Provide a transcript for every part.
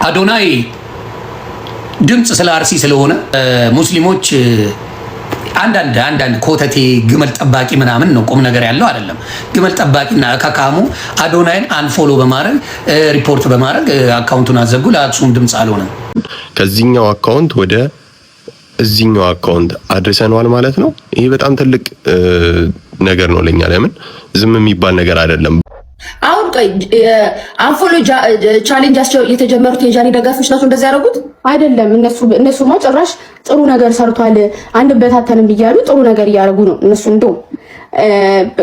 አዶናይ ድምጽ ስለ አርሲ ስለሆነ ሙስሊሞች አንዳንድ ኮተቴ ግመል ጠባቂ ምናምን ነው ቁም ነገር ያለው አይደለም። ግመል ጠባቂና ከካሙ አዶናይን አንፎሎ በማድረግ ሪፖርት በማድረግ አካውንቱን አዘጉ። ለአክሱም ድምጽ አልሆነም። ከዚህኛው አካውንት ወደ እዚህኛው አካውንት አድርሰናል ማለት ነው። ይሄ በጣም ትልቅ ነገር ነው ለኛ። ለምን ዝም የሚባል ነገር አይደለም። አሁን አንፎሎ ቻሌንጅ የተጀመሩት የጃኒ ደጋፊዎች ናቸው እንደዚህ ያደረጉት አይደለም። እነሱማ ጭራሽ ጥሩ ነገር ሰርቷል አንድ በታተንም እያሉ ጥሩ ነገር እያደረጉ ነው እነሱ። እንደውም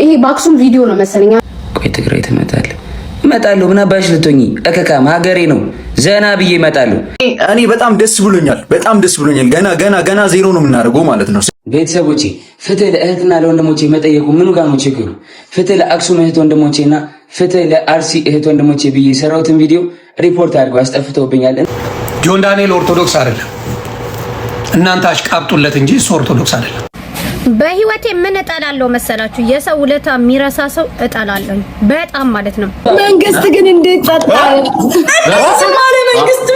ይሄ በአክሱም ቪዲዮ ነው መሰለኝ። ቆይ ትግራይ እመጣለሁ ምን አባሽ ልትሆኚ እከካም ሀገሬ ነው ዘና ብዬ እመጣለሁ። እኔ በጣም ደስ ብሎኛል። ገና ዜሮ ነው የምናደርገው ማለት ነው። ቤተሰቦቼ ፍትህ ለእህትና ለወንድሞቼ መጠየቁ ምኑ ጋር ነው ችግሩ? ፍትህ ለአክሱም እህት ወንድሞቼና ፍትህ ለአርሲ እህት ወንድሞቼ ብዬ የሰራሁትን ቪዲዮ ሪፖርት አድርገው አስጠፍተውብኛል። ጆን ዳንኤል ኦርቶዶክስ አይደለም። እናንተ አሽቃብጡለት እንጂ እሱ ኦርቶዶክስ አይደለም። በህይወቴ ምን እጠላለሁ መሰላችሁ? የሰው ውለታ የሚረሳ ሰው እጠላለሁ በጣም ማለት ነው። መንግስት ግን እንዴት ጸጥታል? ሰማለ መንግስቱ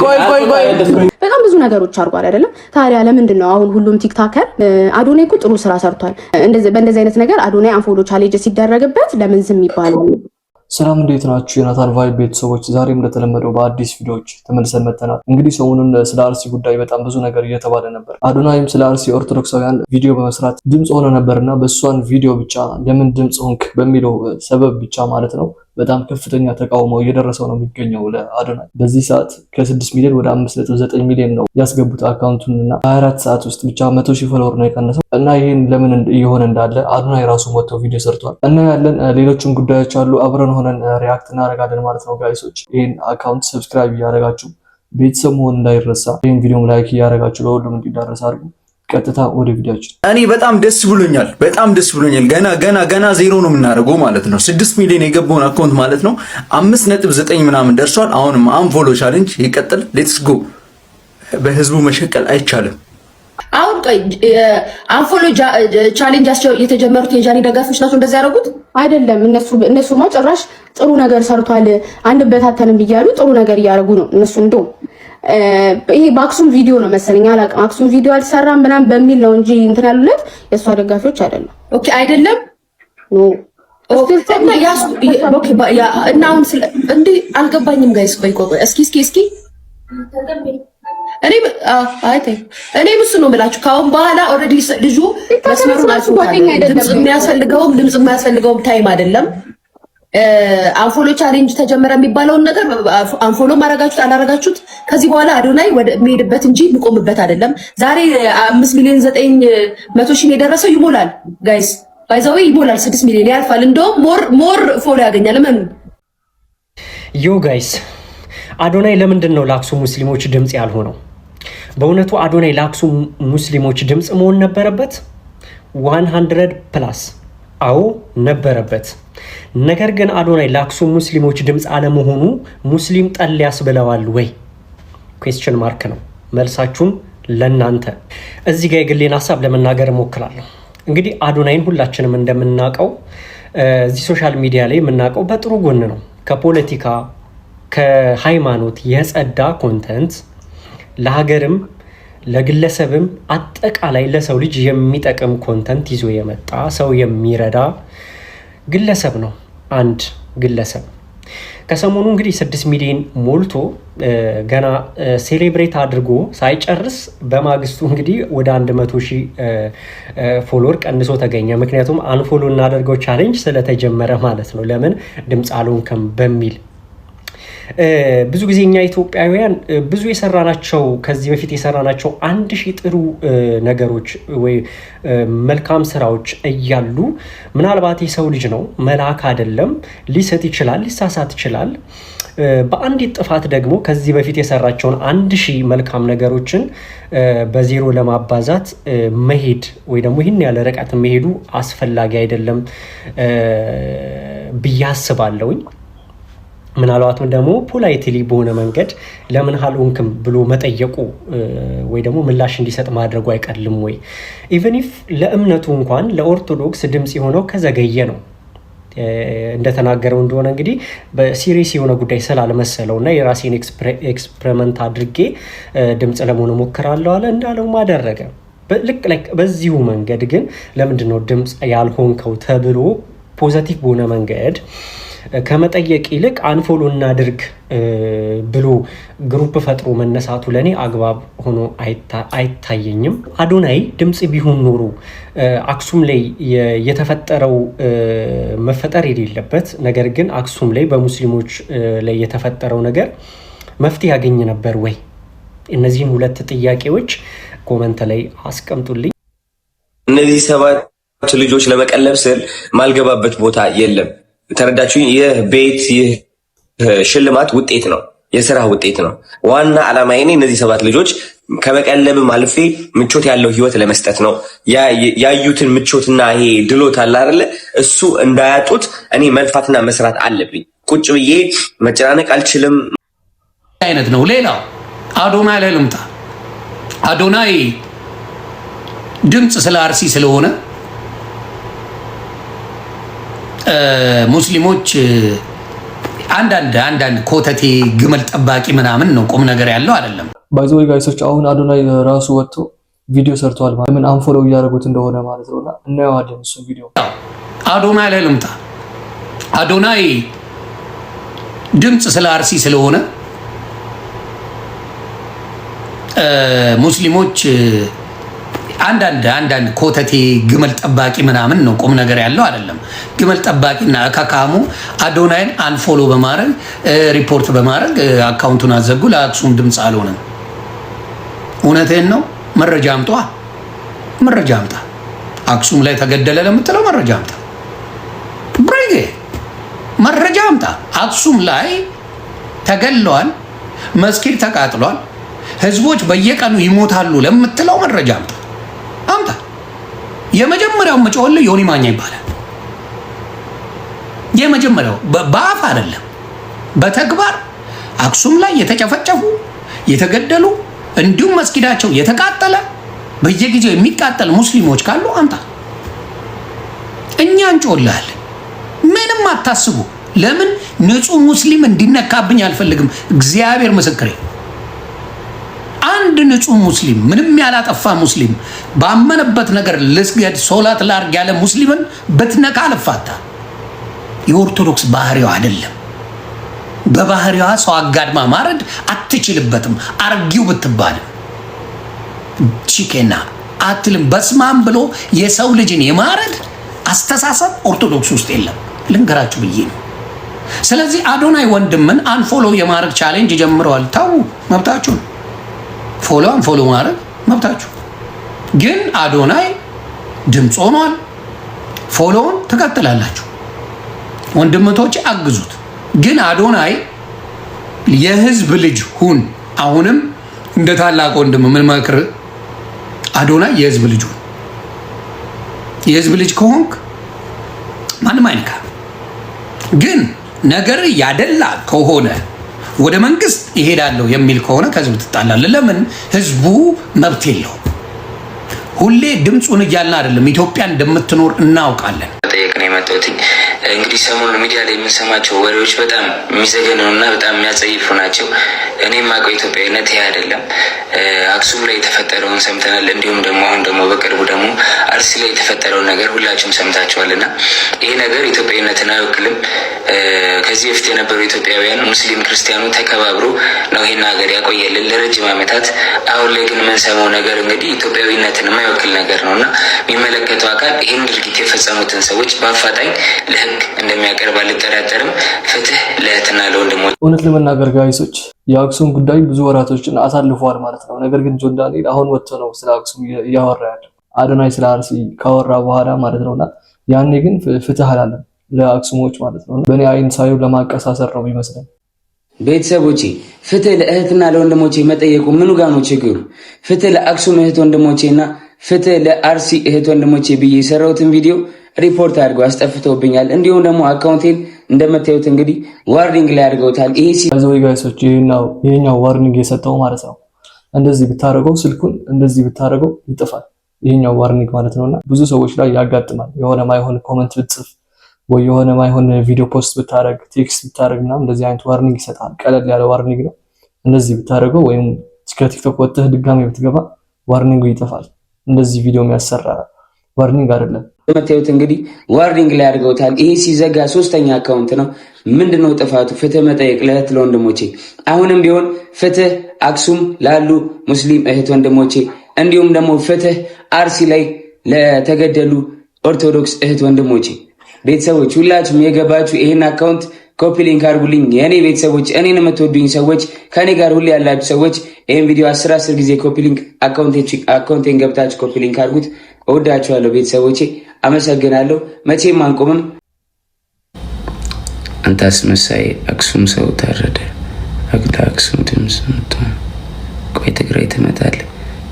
ቆይ በጣም ብዙ ነገሮች አድርጓል አይደለም? ታዲያ ለምንድን ነው አሁን ሁሉም ቲክታከር አዶናይ እኮ ጥሩ ስራ ሰርቷል በእንደዚህ አይነት ነገር አዶናይ አንፎሎ ቻሌንጅ ሲደረግበት ለምን ዝም ይባላል? ሰላም እንዴት ናችሁ? የናታን ቫይብ ቤተሰቦች፣ ዛሬም እንደተለመደው በአዲስ ቪዲዮዎች ተመልሰን መጥተናል። እንግዲህ ሰሞኑን ስለ አርሲ ጉዳይ በጣም ብዙ ነገር እየተባለ ነበር። አዶናይም ስለ አርሲ ኦርቶዶክሳውያን ቪዲዮ በመስራት ድምጽ ሆነ ነበርና በእሷን ቪዲዮ ብቻ ለምን ድምጽ ሆንክ በሚለው ሰበብ ብቻ ማለት ነው በጣም ከፍተኛ ተቃውሞ እየደረሰው ነው የሚገኘው ለአዶናይ። በዚህ ሰዓት ከ6 ሚሊዮን ወደ 5.9 ሚሊዮን ነው ያስገቡት አካውንቱንና 24 ሰዓት ውስጥ ብቻ 100,000 ፎሎወር ነው የቀነሰው እና ይሄን ለምን እየሆነ እንዳለ አዶናይ ራሱ ወጥቶ ቪዲዮ ሰርቷል እና ያለን ሌሎችም ጉዳዮች አሉ። አብረን ሆነን ሪአክት እናደርጋለን ማለት ነው ጋይሶች። ይሄን አካውንት ሰብስክራይብ እያደረጋችሁ ቤተሰብ መሆን እንዳይረሳ፣ ይሄን ቪዲዮም ላይክ እያደረጋችሁ ለሁሉም እንዲዳረስ አድርጉ። ቀጥታ ወደ ቪዲዮአችን። እኔ በጣም ደስ ብሎኛል። ገና ዜሮ ነው የምናደርገው ማለት ነው። 6 ሚሊዮን የገባውን አካውንት ማለት ነው 5.9 ምናምን ደርሷል። አሁንም አንፎሎ ቻሌንጅ ይቀጥል። ሌትስ ጎ። በህዝቡ መሸቀል አይቻልም። አሁን አንፎሎ ቻሌንጅ የተጀመሩት የጃኒ ደጋፊዎች ናቸው እንደዚህ ያደረጉት አይደለም። እነሱማ ጭራሽ ጥሩ ነገር ሰርቷል አንድ በታተንም እያሉ ጥሩ ነገር እያደረጉ ነው እነሱ። እንደውም ይሄ በአክሱም ቪዲዮ ነው መሰለኝ አላውቅም። አክሱም ቪዲዮ አልሰራም ምናምን በሚል ነው እንጂ እንትን ያሉለት የእሷ ደጋፊዎች አይደለም። ኦኬ አይደለም እና አሁን እንዴ አልገባኝም ጋይስ። ቆይ እስኪ እኔ ምስ ነው የምላችሁ። ካሁን በኋላ ኦልሬዲ ልጁ መስመሩን አጥቷል። ድምጽ የሚያስፈልገውም ታይም አይደለም። አንፎሎ ቻሌንጅ ተጀመረ የሚባለውን ነገር አንፎሎ ማረጋችሁት አላረጋችሁት ከዚህ በኋላ አዶናይ ወደ የሚሄድበት እንጂ የሚቆምበት አይደለም። ዛሬ 5 ሚሊዮን 900,000 የደረሰው ይሞላል ጋይስ፣ ባይዛው ይሞላል። 6 ሚሊዮን ያልፋል። እንደውም ሞር ፎሎ ያገኛል። ምን ዮ ጋይስ፣ አዶናይ ለምንድን ነው ለአክሱም ሙስሊሞች ድምጽ ያልሆነው? በእውነቱ አዶናይ ለአክሱም ሙስሊሞች ድምጽ መሆን ነበረበት 100+። አዎ ነበረበት። ነገር ግን አዶናይ ለአክሱም ሙስሊሞች ድምጽ አለመሆኑ ሙስሊም ጠል ያስብለዋል ወይ? ኩዌስችን ማርክ ነው። መልሳችሁም ለናንተ። እዚህ ጋር የግሌን ሀሳብ ለመናገር እሞክራለሁ። እንግዲህ አዶናይን ሁላችንም እንደምናውቀው እዚህ ሶሻል ሚዲያ ላይ የምናውቀው በጥሩ ጎን ነው። ከፖለቲካ ከሃይማኖት የጸዳ ኮንተንት ለሀገርም ለግለሰብም አጠቃላይ ለሰው ልጅ የሚጠቅም ኮንተንት ይዞ የመጣ ሰው የሚረዳ ግለሰብ ነው። አንድ ግለሰብ ከሰሞኑ እንግዲህ 6 ሚሊዮን ሞልቶ ገና ሴሌብሬት አድርጎ ሳይጨርስ በማግስቱ እንግዲህ ወደ 100,000 ፎሎወር ቀንሶ ተገኘ። ምክንያቱም አንፎሎ እናደርገው ቻሌንጅ ስለተጀመረ ማለት ነው። ለምን ድምፅ አልሆንክም በሚል ብዙ ጊዜ እኛ ኢትዮጵያውያን ብዙ የሰራናቸው ከዚህ በፊት የሰራናቸው 1000 ጥሩ ነገሮች ወይ መልካም ስራዎች እያሉ ምናልባት የሰው ልጅ ነው መልአክ አይደለም፣ ሊሰጥ ይችላል፣ ሊሳሳት ይችላል። በአንዲት ጥፋት ደግሞ ከዚህ በፊት የሰራቸውን 1000 መልካም ነገሮችን በዜሮ ለማባዛት መሄድ ወይ ደግሞ ይህን ያለ ርቀት መሄዱ አስፈላጊ አይደለም ብዬ አስባለሁኝ። ምናልባትም ደግሞ ፖላይትሊ በሆነ መንገድ ለምን አልሆንክም ብሎ መጠየቁ ወይ ደግሞ ምላሽ እንዲሰጥ ማድረጉ አይቀልም ወይ? ኢቨን ኢፍ ለእምነቱ እንኳን ለኦርቶዶክስ ድምጽ የሆነው ከዘገየ ነው። እንደተናገረው እንደሆነ እንግዲህ በሲሪየስ የሆነ ጉዳይ ስላልመሰለው እና የራሴን ኤክስፐሪመንት አድርጌ ድምፅ ለመሆን ሞክራለሁ አለ። እንዳለውም አደረገ። ልክ በዚሁ መንገድ ግን ለምንድነው ድምፅ ያልሆንከው ተብሎ ፖዘቲቭ በሆነ መንገድ ከመጠየቅ ይልቅ አንፎሎ እናድርግ ብሎ ግሩፕ ፈጥሮ መነሳቱ ለኔ አግባብ ሆኖ አይታየኝም። አዶናይ ድምጽ ቢሆን ኖሮ አክሱም ላይ የተፈጠረው መፈጠር የሌለበት ነገር ግን አክሱም ላይ በሙስሊሞች ላይ የተፈጠረው ነገር መፍትሄ ያገኝ ነበር ወይ? እነዚህን ሁለት ጥያቄዎች ኮመንት ላይ አስቀምጡልኝ። እነዚህ 7 ልጆች ለመቀለብ ስል ማልገባበት ቦታ የለም። ተረዳችሁኝ? ይህ ቤት ይህ ሽልማት ውጤት ነው፣ የስራ ውጤት ነው። ዋና ዓላማዬ እነዚህ 7 ልጆች ከመቀለብም አልፌ ምቾት ያለው ህይወት ለመስጠት ነው። ያዩትን ምቾትና ይሄ ድሎት አለ አይደለ? እሱ እንዳያጡት እኔ መልፋትና መስራት አለብኝ። ቁጭ ብዬ መጨናነቅ አልችልም። አይነት ነው። ሌላው አዶናይ ላይ ልምጣ። አዶናይ ድምፅ ስለ አርሲ ስለሆነ ሙስሊሞች አንዳንድ ኮተቴ ግመል ጠባቂ ምናምን ነው፣ ቁም ነገር ያለው አይደለም። ባይዘው ጋይሶች አሁን አዶናይ ራሱ ወጥቶ ቪዲዮ ሰርቷል። ምን አንፎሎው እያደረጉት እንደሆነ ማለት ነውና እናየዋለን እሱ ቪዲዮ። አዶናይ ላይ ልምጣ። አዶናይ ድምፅ ስለ አርሲ ስለሆነ ሙስሊሞች አንዳንድ ኮተቴ ግመል ጠባቂ ምናምን ነው፣ ቁም ነገር ያለው አይደለም። ግመል ጠባቂና ከካሙ አዶናይን አንፎሎ በማድረግ ሪፖርት በማድረግ አካውንቱን አዘጉ። ለአክሱም ድምፅ አልሆነም። እውነቴን ነው። መረጃ አምጣ፣ መረጃ አምጣ። አክሱም ላይ ተገደለ ለምትለው መረጃ አምጣ፣ ብሬጌ መረጃ አምጣ። አክሱም ላይ ተገለዋል፣ መስጊድ ተቃጥሏል፣ ህዝቦች በየቀኑ ይሞታሉ ለምትለው መረጃ አምጣ አምጣ። የመጀመሪያው መጮል ዮኒ ማኛ ይባላል። የመጀመሪያው በአፍ አይደለም በተግባር አክሱም ላይ የተጨፈጨፉ የተገደሉ እንዲሁም መስጊዳቸው የተቃጠለ በየጊዜው የሚቃጠል ሙስሊሞች ካሉ አምጣ። እኛ እንጮልሃለን። ምንም አታስቡ። ለምን ንጹህ ሙስሊም እንዲነካብኝ አልፈልግም። እግዚአብሔር ምስክሬ። አንድ ንጹህ ሙስሊም ምንም ያላጠፋ ሙስሊም ባመነበት ነገር ልስገድ ሶላት ላርግ ያለ ሙስሊምን ብትነካ አልፋታ። የኦርቶዶክስ ባህሪዋ አይደለም። በባህሪዋ ሰው አጋድማ ማረድ አትችልበትም። አርጊው ብትባልም ቺኬና አትልም። በስማም ብሎ የሰው ልጅን የማረድ አስተሳሰብ ኦርቶዶክስ ውስጥ የለም። ልንገራችሁ ብዬ ነው። ስለዚህ አዶናይ ወንድምን አንፎሎ የማድረግ ቻሌንጅ ጀምረዋል። ታው መብታችሁ ነው። ፎሎ አንፎሎ ማድረግ መብታችሁ። ግን አዶናይ ድምፅ ሆኗል። ፎሎውን ትቀጥላላችሁ። ወንድምቶች አግዙት። ግን አዶናይ የህዝብ ልጅ ሁን። አሁንም እንደ ታላቅ ወንድም ምን መክር፣ አዶናይ የህዝብ ልጅ ሁን። የህዝብ ልጅ ከሆንክ ማንም አይነካ። ግን ነገር ያደላ ከሆነ ወደ መንግስት ይሄዳለሁ የሚል ከሆነ ከህዝብ ትጣላለህ። ለምን? ህዝቡ መብት የለውም። ሁሌ ድምፁን እያልን አይደለም። ኢትዮጵያ እንደምትኖር እናውቃለን። ጠየቅ ነው የመጣሁት። እንግዲህ ሰሞኑን ሚዲያ ላይ የምንሰማቸው ወሬዎች በጣም የሚዘገኑ እና በጣም የሚያጸይፉ ናቸው። እኔም የማውቀው ኢትዮጵያዊነት ይሄ አይደለም። አክሱም ላይ የተፈጠረውን ሰምተናል። እንዲሁም ደግሞ አሁን ደግሞ በቅርቡ ደግሞ አርሲ ላይ የተፈጠረውን ነገር ሁላችሁም ሰምታችኋል እና ይሄ ነገር ኢትዮጵያዊነትን አይወክልም። ከዚህ በፊት የነበሩ ኢትዮጵያውያን ሙስሊም ክርስቲያኑ ተከባብሮ ነው ይሄን ሀገር ያቆየልን ለረጅም ዓመታት። አሁን ላይ ግን የምንሰማው ነገር እንግዲህ ኢትዮጵያዊነትን የማይወክል ነገር ነው እና የሚመለከተው አካል ይህን ድርጊት የፈጸሙትን ሰዎች በአፋጣኝ ለህግ እንደሚያቀርብ አልጠራጠርም። ፍትህ ለእህትና ለወንድሞች። እውነት ለመናገር ጋይሶች የአክሱም ጉዳይ ብዙ ወራቶችን አሳልፈዋል ማለት ነው። ነገር ግን ጆን ዳንኤል አሁን ወጥቶ ነው ስለ አክሱም እያወራ ያለው። አዶናይ ስለ አርሲ ካወራ በኋላ ማለት ነውና ያኔ ግን ፍትህ አላለም ለአክሱሞች ማለት ነው። በእኔ አይን ሳየው ለማቀሳሰር ነው የሚመስለው። ቤተሰቦቼ ፍትህ ለእህትና ለወንድሞቼ መጠየቁ ምኑ ጋር ነው ችግሩ? ፍትህ ለአክሱም እህት ወንድሞቼና ፍትህ ለአርሲ እህት ወንድሞቼ ብዬ የሰራሁትን ቪዲዮ ሪፖርት አድርገው አስጠፍተውብኛል። እንዲሁም ደግሞ አካውንቴን እንደምታዩት እንግዲህ ዋርኒንግ ላይ አድርገውታል። ይሄ ሲዘይ ጋይሶች ይሄኛው ዋርኒንግ የሰጠው ማለት ነው። እንደዚህ ብታረገው ስልኩን እንደዚህ ብታረገው ይጥፋል። ይሄኛው ዋርኒንግ ማለት ነውና ብዙ ሰዎች ላይ ያጋጥማል። የሆነ ማይሆን ኮሜንት ብትጽፍ ወይ የሆነ ማይሆን ቪዲዮ ፖስት ብታረግ ቴክስት ብታረግና እንደዚህ አይነት ዋርኒንግ ይሰጣል። ቀለል ያለ ዋርኒንግ ነው። እንደዚህ ብታረገው ወይም ከቲክቶክ ወጥተህ ድጋሚ ብትገባ ዋርኒንጉ ይጠፋል። እንደዚህ ቪዲዮ የሚያሰራ ዋርኒንግ አይደለም። መታየት እንግዲህ ዋርኒንግ ላይ አድርገውታል። ይሄ ሲዘጋ 3ኛ አካውንት ነው። ምንድነው ጥፋቱ? ፍትህ መጠየቅ ለእህት ለወንድሞቼ። አሁንም ቢሆን ፍትህ አክሱም ላሉ ሙስሊም እህት ወንድሞቼ፣ እንዲሁም ደግሞ ፍትህ አርሲ ላይ ለተገደሉ ኦርቶዶክስ እህት ወንድሞቼ። ቤተሰቦች ሁላችሁም የገባችሁ ይሄን አካውንት ኮፒ ሊንክ አድርጉልኝ። የኔ ቤተሰቦች፣ እኔን የምትወዱኝ ሰዎች፣ ከኔ ጋር ሁሌ ያላችሁ ሰዎች ይሄን ቪዲዮ 10 ጊዜ ኮፒ ሊንክ አካውንቴን ገብታችሁ ኮፒ ሊንክ አድርጉት። እወዳችኋለሁ ቤተሰቦቼ፣ አመሰግናለሁ። መቼም አንቆምም። አንተ አስመሳይ፣ አክሱም ሰው ታረደ፣ አክሱም ድምፅ ቆይ ትግራይ ትመጣለህ።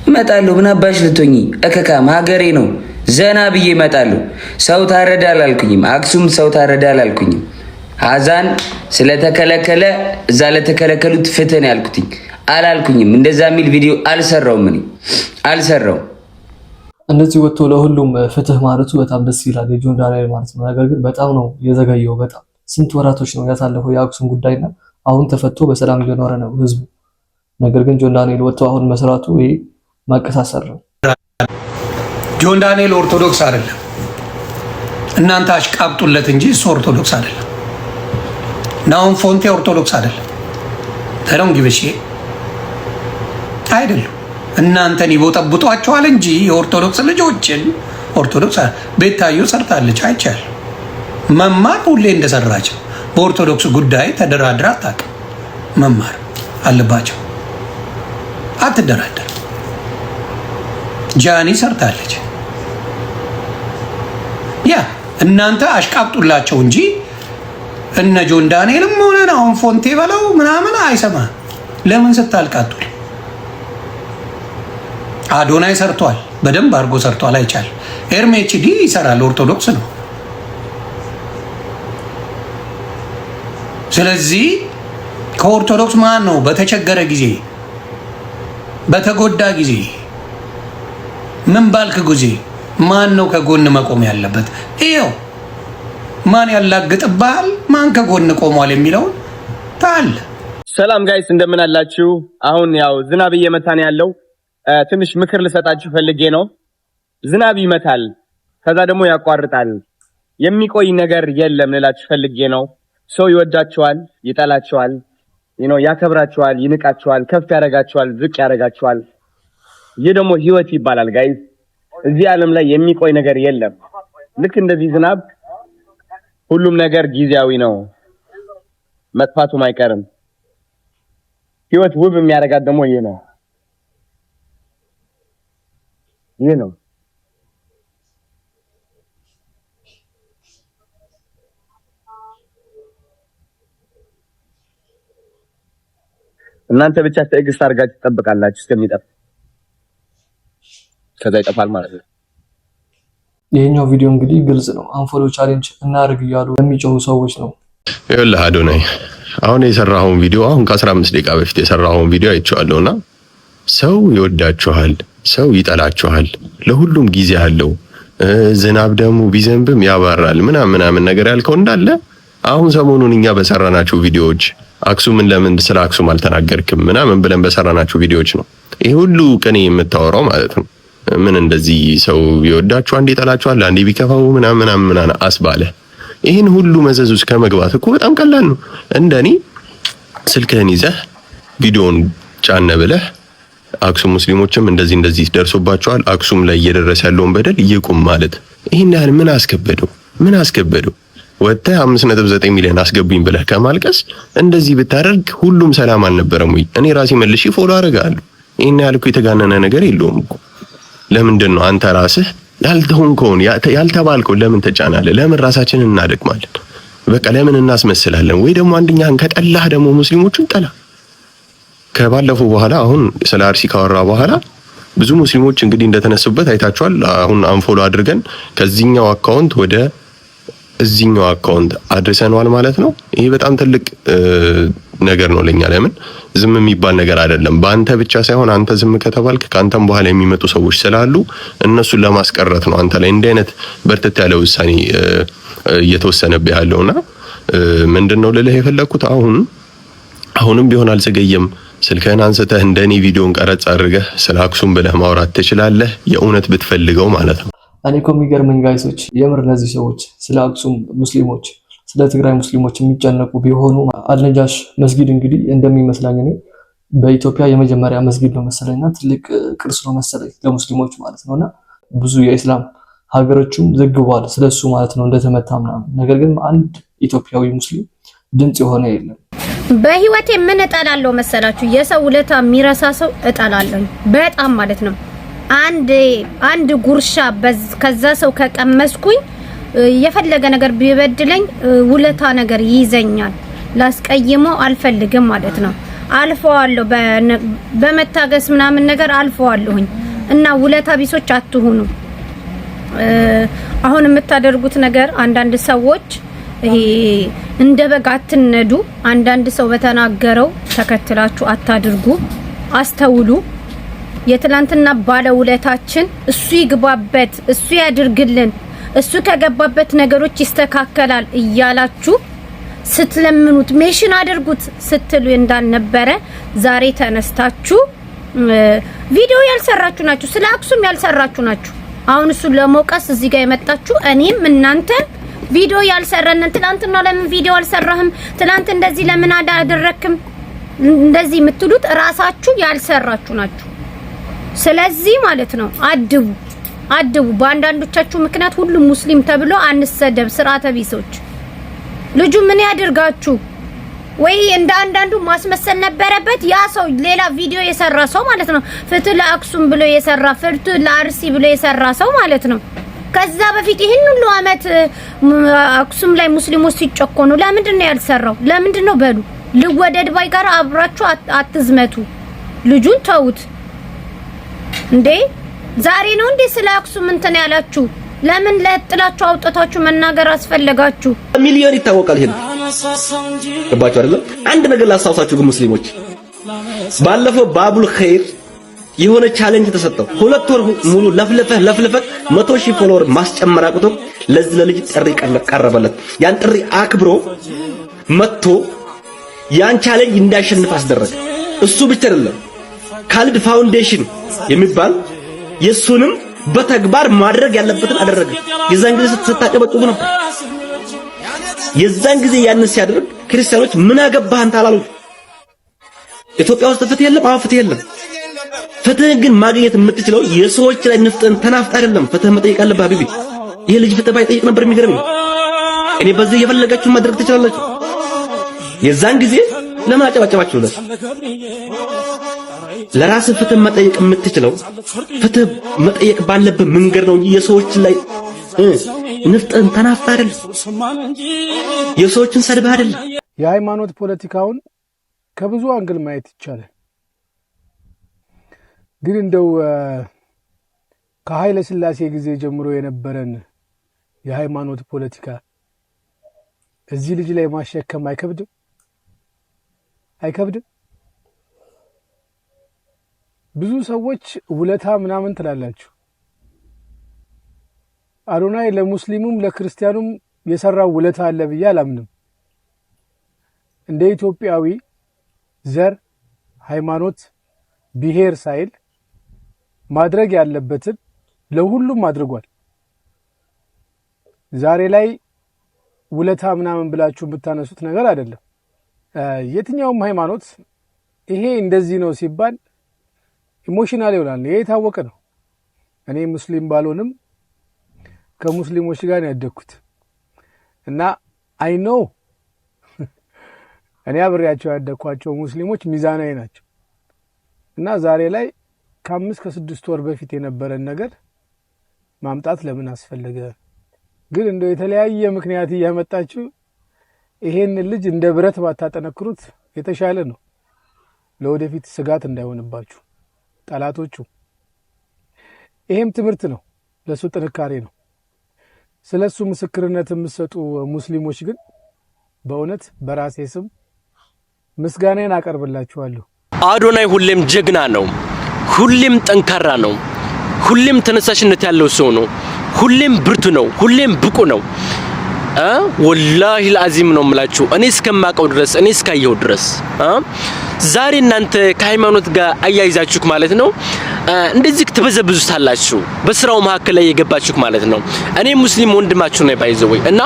እመጣለሁ። ምን አባሽ ልትሆኚ? እከካም ሀገሬ ነው። ዘና ብዬ እመጣለሁ። ሰው ታረደ አላልኩኝም። አክሱም ሰው ታረደ አላልኩኝም። ሀዛን ስለተከለከለ እዛ ለተከለከሉት ፍትህ ነው ያልኩትኝ አላልኩኝም። እንደዛ የሚል ቪዲዮ አልሰራውም። እኔ አልሰራውም። እንደዚህ ወጥቶ ለሁሉም ፍትህ ማለቱ በጣም ደስ ይላል፣ የጆን ዳንኤል ማለት ነው። ነገር ግን በጣም ነው የዘገየው። በጣም ስንት ወራቶች ነው ያሳለፈው የአክሱም ጉዳይና አሁን ተፈቶ በሰላም እየኖረ ነው ህዝቡ። ነገር ግን ጆን ዳንኤል ወጥቶ አሁን መስራቱ ይሄ ማቀሳሰር ነው። ጆን ዳንኤል ኦርቶዶክስ አይደለም። እናንተ አሽቃብጡለት እንጂ እሱ ኦርቶዶክስ አይደለም። ናውን ፎንቴ ኦርቶዶክስ አይደለም። ተረም ግብሽ አይደለም። እናንተን ይቦጠብጧቸዋል እንጂ የኦርቶዶክስ ልጆችን ኦርቶዶክስ ቤታዮ ሰርታለች አይቻል። መማር ሁሌ እንደሰራች በኦርቶዶክስ ጉዳይ ተደራድራ አታውቅም። መማር አለባቸው። አትደራደር። ጃኒ ሰርታለች። ያ እናንተ አሽቃብጡላቸው እንጂ እነ ጆን ዳንኤልም ሆነ አሁን ፎንቴ በለው ምናምን አይሰማ። ለምን ስታልቃጡ? አዶናይ ሰርቷል፣ በደንብ አድርጎ ሰርቷል። አይቻል ኤርሜችዲ ይሰራል፣ ኦርቶዶክስ ነው። ስለዚህ ከኦርቶዶክስ ማን ነው በተቸገረ ጊዜ በተጎዳ ጊዜ ምን ባልክ ጊዜ ማን ነው ከጎን መቆም ያለበት? ይኸው ማን ያላግጥብሃል፣ ማን ከጎን ቆሟል የሚለውን ታል። ሰላም ጋይስ እንደምን አላችሁ? አሁን ያው ዝናብ እየመታን ያለው ትንሽ ምክር ልሰጣችሁ ፈልጌ ነው። ዝናብ ይመታል፣ ከዛ ደግሞ ያቋርጣል። የሚቆይ ነገር የለም ልላችሁ ፈልጌ ነው። ሰው ይወዳችኋል፣ ይጠላችኋል፣ ያከብራችኋል፣ ይንቃችኋል፣ ከፍ ያደርጋችኋል፣ ዝቅ ያደርጋችኋል። ይህ ደግሞ ህይወት ይባላል ጋይስ። እዚህ ዓለም ላይ የሚቆይ ነገር የለም። ልክ እንደዚህ ዝናብ ሁሉም ነገር ጊዜያዊ ነው፣ መጥፋቱም አይቀርም። ህይወት ውብ የሚያደርጋት ደግሞ ይህ ነው። እናንተ ብቻ ትዕግስት አድርጋችሁ ትጠብቃላችሁ እስከሚጠፋ፣ ከዛ ይጠፋል ማለት ነው። ይሄኛው ቪዲዮ እንግዲህ ግልጽ ነው። አንፎሎ ቻሌንጅ እናርግ እያሉ የሚጮሁ ሰዎች ነው። ይኸውልህ አዶናይ አሁን የሰራኸውን ቪዲዮ አሁን ከ15 ደቂቃ በፊት የሰራኸውን ቪዲዮ አይቼዋለሁና ሰው ይወዳችኋል፣ ሰው ይጠላችኋል፣ ለሁሉም ጊዜ አለው። ዝናብ ደግሞ ቢዘንብም ያባራል ምናምን ነገር ያልከው እንዳለ አሁን ሰሞኑን እኛ በሰራናቸው ቪዲዮዎች አክሱምን ለምን ስለ አክሱም አልተናገርክም ምናምን ብለን በሰራናቸው ቪዲዮዎች ነው ይሄ ሁሉ ቀኔ የምታወራው ማለት ነው። ምን እንደዚህ ሰው ይወዳችኋል፣ አንዴ ይጠላችኋል፣ አንዴ ቢከፋው ምናምን አስባለ። ይሄን ሁሉ መዘዝ ውስጥ ከመግባት እኮ በጣም ቀላል ነው። እንደኔ ስልክህን ይዘህ ቪዲዮን ጫነ ብለህ አክሱም ሙስሊሞችም እንደዚህ ደርሶባቸዋል፣ አክሱም ላይ እየደረሰ ያለውን በደል ይቁም ማለት ይሄን ያህል ምን አስከበደው? ወጥተህ 5.9 ሚሊዮን አስገቡኝ ብለህ ከማልቀስ እንደዚህ ብታደርግ ሁሉም ሰላም አልነበረም ወይ? እኔ ራሴ መልሼ ፎሎ አደርጋለሁ። ይሄን ያህል እኮ የተጋነነ ነገር የለውም እኮ። ለምንድን ነው አንተ ራስህ ያልተሆንከውን ያልተባልከውን ለምን ተጫናለህ? ለምን ራሳችንን እናደክማለን? በቃ ለምን እናስመስላለን? ወይ ደግሞ አንደኛህን ከጠላህ ደግሞ ሙስሊሞቹን ጠላ። ከባለፈው በኋላ አሁን ስለ አርሲ ካወራ በኋላ ብዙ ሙስሊሞች እንግዲህ እንደተነሱበት አይታችኋል። አሁን አንፎሎ አድርገን ከዚህኛው አካውንት ወደ እዚህኛው አካውንት አድርሰናል ማለት ነው። ይሄ በጣም ትልቅ ነገር ነው ለኛ። ለምን ዝም የሚባል ነገር አይደለም። በአንተ ብቻ ሳይሆን አንተ ዝም ከተባልክ ካንተም በኋላ የሚመጡ ሰዎች ስላሉ እነሱን ለማስቀረት ነው አንተ ላይ እንዲህ አይነት በርተት ያለ ውሳኔ እየተወሰነብህ ያለውና ምንድነው ልልህ የፈለኩት አሁንም ቢሆን አልዘገየም። ስልክህን አንስተህ እንደኔ ቪዲዮን ቀረጽ አድርገህ ስለ አክሱም ብለህ ማውራት ትችላለህ፣ የእውነት ብትፈልገው ማለት ነው። እኔ እኮ የሚገርመኝ ጋይሶች የምር እነዚህ ሰዎች ስለ አክሱም ሙስሊሞች ስለ ትግራይ ሙስሊሞች የሚጨነቁ ቢሆኑ አልነጃሽ መስጊድ እንግዲህ እንደሚመስላኝ እኔ በኢትዮጵያ የመጀመሪያ መስጊድ ነው መሰለኝና ትልቅ ቅርስ ነው መሰለኝ ለሙስሊሞች ማለት ነውና ብዙ የኢስላም ሀገሮችም ዘግቧል ስለሱ ማለት ነው እንደተመታ ምናምን። ነገር ግን አንድ ኢትዮጵያዊ ሙስሊም ድምጽ የሆነ የለም። በህይወቴ ምን እጠላለሁ መሰላችሁ? የሰው ውለታ የሚረሳ ሰው እጠላለሁ በጣም ማለት ነው። አንድ ጉርሻ ከዛ ሰው ከቀመስኩኝ የፈለገ ነገር ቢበድለኝ ውለታ ነገር ይይዘኛል። ላስቀይመው አልፈልግም ማለት ነው። አልፈዋለሁ በመታገስ ምናምን ነገር አልፈዋለሁኝ እና ውለታ ቢሶች አትሁኑ። አሁን የምታደርጉት ነገር አንዳንድ ሰዎች ይሄ እንደ በግ አትነዱ። አንዳንድ ሰው በተናገረው ተከትላችሁ አታድርጉ። አስተውሉ። የትላንትና ባለውለታችን እሱ ይግባበት፣ እሱ ያድርግልን፣ እሱ ከገባበት ነገሮች ይስተካከላል እያላችሁ ስትለምኑት ሜሽን አድርጉት ስትሉ እንዳልነበረ ዛሬ ተነስታችሁ ቪዲዮ ያልሰራችሁ ናችሁ፣ ስለ አክሱም ያልሰራችሁ ናችሁ። አሁን እሱ ለሞቀስ እዚህ ጋር የመጣችሁ እኔም እናንተ ቪዲዮ ያልሰራነን ትላንትና ለምን ቪዲዮ አልሰራህም፣ ትላንት እንደዚህ ለምን አላደረክም እንደዚህ የምትሉት ራሳችሁ ያልሰራችሁ ናችሁ። ስለዚህ ማለት ነው አድቡ። በአንዳንዶቻችሁ ምክንያት ሁሉም ሙስሊም ተብሎ አንሰደብ። ስርዓተ ቢሶች ልጁ ምን ያድርጋችሁ? ወይ እንደ አንዳንዱ ማስመሰል ነበረበት። ያ ሰው ሌላ ቪዲዮ የሰራ ሰው ማለት ነው። ፍትህ ለአክሱም ብሎ የሰራ ፍትህ ለአርሲ ብሎ የሰራ ሰው ማለት ነው። ከዛ በፊት ይሄን ሁሉ አመት አክሱም ላይ ሙስሊሞች ሲጨቆኑ ለምንድን ነው ያልሰራው? ለምንድን ነው በሉ ልወደድ ባይ ጋር አብራችሁ አትዝመቱ። ልጁን ተውት እንዴ! ዛሬ ነው እንዴ ስለ አክሱም እንትን ያላችሁ? ለምን ለጥላችሁ አውጥታችሁ መናገር አስፈለጋችሁ? ሚሊዮን ይታወቃል። ይሄን ገባችሁ አይደል? አንድ ነገር ላስታውሳችሁ ግን ሙስሊሞች፣ ባለፈው ባቡል ኸይር የሆነ ቻሌንጅ ተሰጠው። 2 ወር ሙሉ ለፍለፈህ 100,000 ፎሎወር ማስጨመር አቅቶ ለዚህ ለልጅ ጥሪ ቀረበለት። ያን ጥሪ አክብሮ መጥቶ ያን ቻሌንጅ እንዳሸንፍ አስደረገ። እሱ ብቻ አይደለም ካልድ ፋውንዴሽን የሚባል የሱንም በተግባር ማድረግ ያለበትን አደረገ። የዛን ጊዜ ስታጨበጭቡ ነበር። የዛን ጊዜ ያንን ሲያደርግ ክርስቲያኖች ምን አገባህ አንተ አላሉ። ኢትዮጵያ ውስጥ ፍትህ የለም። አዎ ፍትህ የለም። ፍትህ ግን ማግኘት የምትችለው የሰዎች ላይ ንፍጥን ተናፍጥ አይደለም። ፍትህ መጠየቅ አለብህ ሀቢቢ። ይሄ ልጅ ፍትህ ባይጠይቅ ነበር የሚገርመኝ። እኔ በዚህ የፈለጋችሁ ማድረግ ትችላላችሁ። የዛን ጊዜ ለምን አጨባጨባችሁለት? ለራስ ፍትህ መጠየቅ የምትችለው ፍትህ መጠየቅ ባለበት መንገድ ነው እንጂ የሰዎች ላይ ንፍጥን ተናፍጥ አይደለም። የሰዎችን ሰድብ አይደለም። የሃይማኖት ፖለቲካውን ከብዙ አንግል ማየት ይቻላል። ግን እንደው ከኃይለ ሥላሴ ጊዜ ጀምሮ የነበረን የሃይማኖት ፖለቲካ እዚህ ልጅ ላይ ማሸከም አይከብድም? ብዙ ሰዎች ውለታ ምናምን ትላላችሁ። አዶናይ ለሙስሊሙም ለክርስቲያኑም የሰራው ውለታ አለ ብዬ አላምንም። እንደ ኢትዮጵያዊ ዘር፣ ሃይማኖት፣ ብሔር ሳይል ማድረግ ያለበትን ለሁሉም አድርጓል። ዛሬ ላይ ውለታ ምናምን ብላችሁ የምታነሱት ነገር አይደለም። የትኛውም ሃይማኖት ይሄ እንደዚህ ነው ሲባል ኢሞሽናል ይሆናል። ይሄ የታወቀ ነው። እኔ ሙስሊም ባልሆንም ከሙስሊሞች ጋር ነው ያደግኩት እና አይ ኖ እኔ አብሬያቸው ያደግኳቸው ሙስሊሞች ሚዛናዊ ናቸው እና ዛሬ ላይ ከ5 ከ6 ወር በፊት የነበረን ነገር ማምጣት ለምን አስፈለገ? ግን እንደው የተለያየ ምክንያት እያመጣችሁ ይሄን ልጅ እንደ ብረት ባታጠነክሩት የተሻለ ነው። ለወደፊት ስጋት እንዳይሆንባችሁ ጠላቶቹ። ይሄም ትምህርት ነው፣ ለሱ ጥንካሬ ነው። ስለሱ ምስክርነት የምትሰጡ ሙስሊሞች ግን በእውነት በራሴ ስም ምስጋናዬን አቀርብላችኋለሁ። አዶናይ ሁሌም ጀግና ነው፣ ሁሌም ጠንካራ ነው፣ ሁሌም ተነሳሽነት ያለው ሰው ነው፣ ሁሌም ብርቱ ነው፣ ሁሌም ብቁ ነው። ወላሂ العظيم ነው የምላችሁ እኔ እስከማቀው ድረስ እኔ እስካየው ድረስ ዛሬ እናንተ ከሃይማኖት ጋር አያይዛችሁ ማለት ነው እንደዚህ ተበዘብዙታላችሁ በስራው መሐከለ ላይ የገባችሁ ማለት ነው። እኔ ሙስሊም ወንድማችሁ ነው ባይዘው እና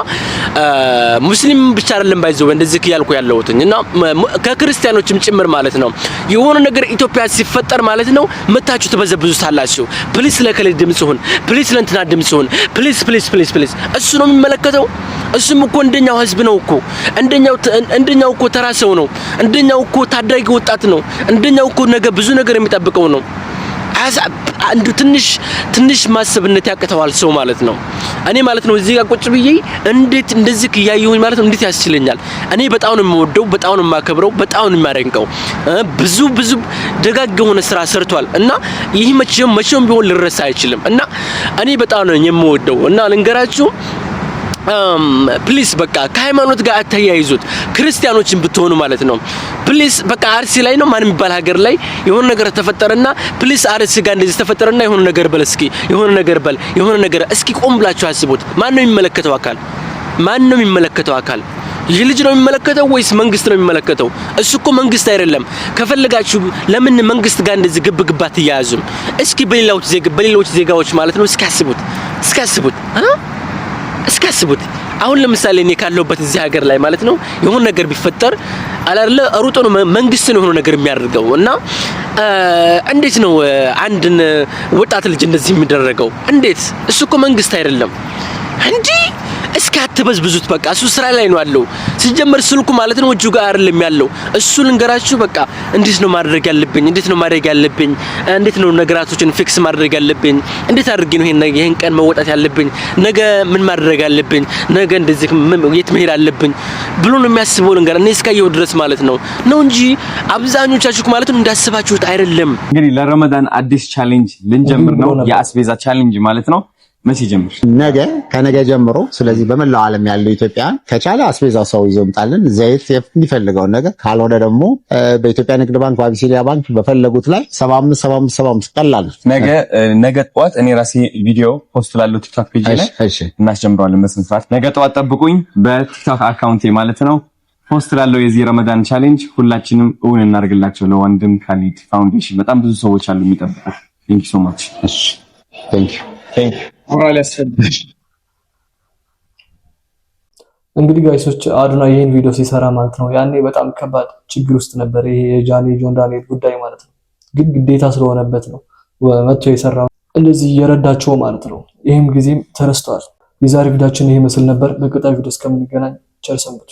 ሙስሊም ብቻ አይደለም ባይዘው እንደዚህ ያልኩ ያለሁትኝ እና ከክርስቲያኖችም ጭምር ማለት ነው። የሆነ ነገር ኢትዮጵያ ሲፈጠር ማለት ነው መታችሁ ተበዘብዙታላችሁ። ፕሊስ ለከለ ድምጽ ሁን፣ ፕሊስ ለእንትና ድምጽ ሁን፣ ፕሊስ እሱ ነው የሚመለከተው። እሱም እኮ እንደኛው ህዝብ ነው እኮ እንደኛው እኮ ተራ ሰው ነው። እንደኛው እኮ ታዳጊ ወጣት ነው። እንደኛው እኮ ነገ ብዙ ነገር የሚጠብቀው ነው። አንዱ ትንሽ ማሰብነት ያቀተዋል ሰው ማለት ነው። እኔ ማለት ነው እዚህ ጋር ቁጭ ብዬ እንዴት እንደዚህ ያየሁኝ ማለት ነው እንዴት ያስችለኛል። እኔ በጣም ነው የምወደው፣ በጣም ነው የማከብረው፣ በጣም ነው የሚያደንቀው። ብዙ ደጋግ የሆነ ስራ ሰርቷል እና ይህ መቼም ቢሆን ልረሳ አይችልም እና እኔ በጣም ነው የምወደው እና ልንገራችሁ ፕሊስ በቃ ከሃይማኖት ጋር አተያይዙት። ክርስቲያኖችን ብትሆኑ ማለት ነው ፕሊስ በቃ አርሲ ላይ ነው ማን የሚባል ሀገር ላይ የሆነ ነገር ተፈጠረና ፕሊስ አርሲ ጋር እንደዚህ ተፈጠረና የሆነ ነገር በል እስኪ የሆነ ነገር እስኪ ቆም ብላችሁ አስቡት። ማን ነው የሚመለከተው አካል? ይህ ልጅ ነው የሚመለከተው ወይስ መንግስት ነው የሚመለከተው? እሱ እኮ መንግስት አይደለም። ከፈለጋችሁ ለምን መንግስት ጋር እንደዚህ ግብግባት ይያዙም? እስኪ በሌሎች ዜጋዎች ማለት ነው እስኪ አስቡት። አሁን ለምሳሌ እኔ ካለሁበት እዚህ ሀገር ላይ ማለት ነው የሆነ ነገር ቢፈጠር አላለ ሩጦ ነው መንግስት ነው የሆነ ነገር የሚያደርገው እና እንዴት ነው አንድን ወጣት ልጅ እንደዚህ የሚደረገው? እንዴት? እሱ እኮ መንግስት አይደለም እንዴ! እስኪ አትበዝብዙት። በቃ እሱ ስራ ላይ ነው ያለው። ሲጀመር ስልኩ ማለት ነው እጁ ጋር አይደለም ያለው። እሱ ልንገራችሁ በቃ እንዴት ነው ማድረግ ያለብኝ? እንዴት ነው ነገራቶችን ፊክስ ማድረግ ያለብኝ? እንዴት አድርጌ ነው ይሄን ቀን መወጣት ያለብኝ? ነገ ምን ማድረግ አለብኝ? ነገ እንደዚህ የት መሄድ አለብኝ ብሎ ነው የሚያስበው። ልንገራ እኔ እስካየው ድረስ ማለት ነው እንጂ አብዛኞቻችሁ ማለት ነው እንዳስባችሁት አይደለም። እንግዲህ ለረመዳን አዲስ ቻሌንጅ ልንጀምር ነው። የአስቤዛ ቻሌንጅ ማለት ነው። መቼ ጀምር? ከነገ ጀምሮ። ስለዚህ በመላው ዓለም ያለው ኢትዮጵያን ከቻለ አስቤዛው ሰው ይዞ ይምጣልን፣ ዘይት የሚፈልገውን ነገር፣ ካልሆነ ደግሞ በኢትዮጵያ ንግድ ባንክ፣ በአቢሲኒያ ባንክ በፈለጉት ላይ 75 ቀላል። ነገ ጠዋት እኔ ራሴ ቪዲዮ ፖስት ላለው ቲክቶክ ፔጅ ላይ እናስጀምረዋለን በስንት ሰዓት። ነገ ጠዋት ጠብቁኝ በቲክቶክ አካውንቴ ማለት ነው። ፖስት ላለው የዚህ ረመዳን ቻሌንጅ ሁላችንም እውን እናደርግላቸው። ለወንድም ካሊድ ፋውንዴሽን በጣም ብዙ ሰዎች አሉ የሚጠብቁ። ቴንክ ዩ ሶ ማች። ቴንክ ዩ ሞራል ያስፈልጋል። እንግዲህ ጋይሶች አዶናይ ይሄን ቪዲዮ ሲሰራ ማለት ነው ያኔ በጣም ከባድ ችግር ውስጥ ነበር። ይሄ የጆን ዳንኤል ጉዳይ ማለት ነው። ግን ግዴታ ስለሆነበት ነው መጥቶ የሰራው እንደዚህ እየረዳቸው ማለት ነው። ይሄም ጊዜም ተረስቷል። የዛሬ ቪዲዮአችን ይሄ መስል ነበር። በቀጣይ ቪዲዮ እስከምንገናኝ ቸር ሰንብቱ።